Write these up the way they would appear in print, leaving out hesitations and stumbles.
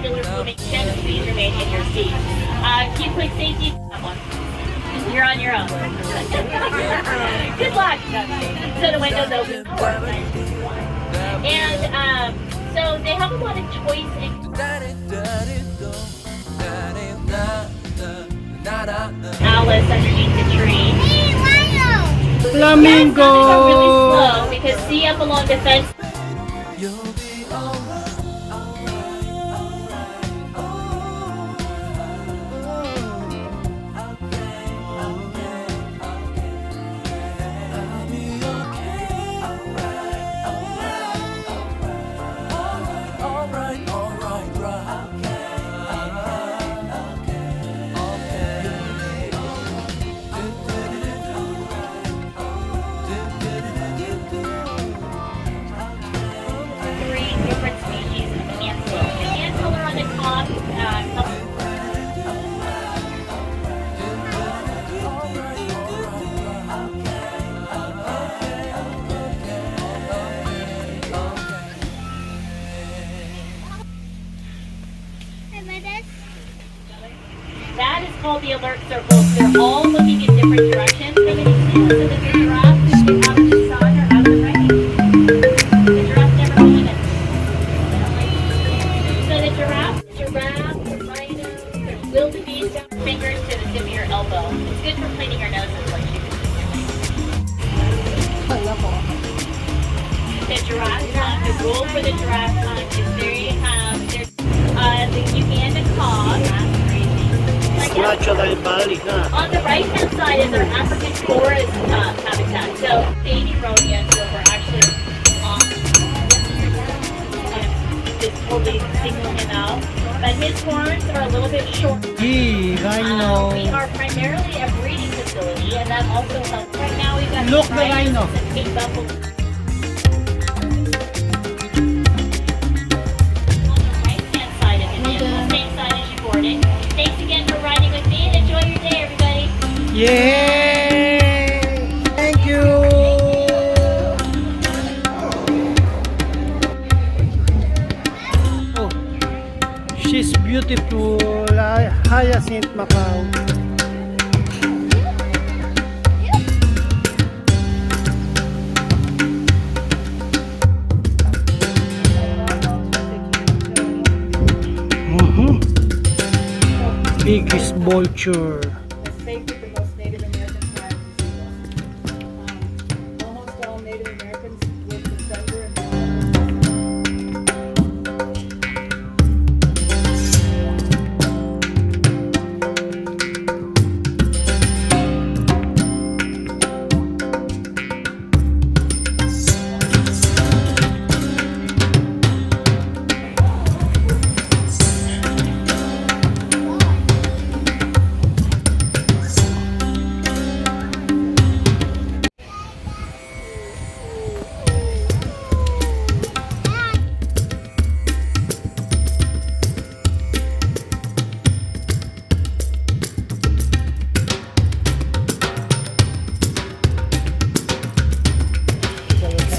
regular swimming chest, please remain in your seat. Keep quick safety. You're on your own. Good luck. So the window's open. And so they have a lot of choice in Alice underneath the tree. Flamingo! Yes, go really slow because see up along the fence. That is called the alert circles. They're all looking in different directions. They're going to see so that the giraffe is out of the sun or out of the rain. The giraffe never going in. So the giraffe, the rhino, their wildebeest down your fingers to the tip of your elbow. It's good for cleaning your noses like you can. The giraffe, the rule for the giraffe is they have the Uganda cog. Natural Bali, On the right-hand side is our African forest habitat. So baby rodents were actually just totally singling him out. But his horns are a little bit short. Rhino. We are primarily a breeding facility, and that also helps. Right now we've got Look, the rhino. and pink buffalo. On the right-hand side of the vehicle, same side as you boarded. Thanks again for riding with me and enjoy your day, everybody. Yay! Thank you! Oh, she's beautiful. Hyacinth Macau. Biggest vulture. Safe with the most Native American tribes. Almost all Native Americans live in Denver and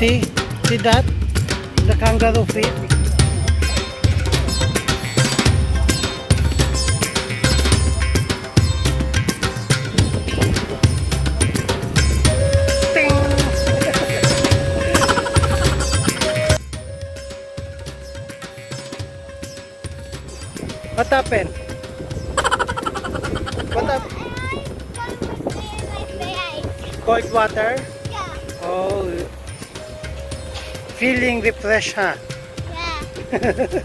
See that? The kangaroo feet. What happened? What happened? Cold water? Yeah. Oh. Feeling refreshed, huh? Yeah.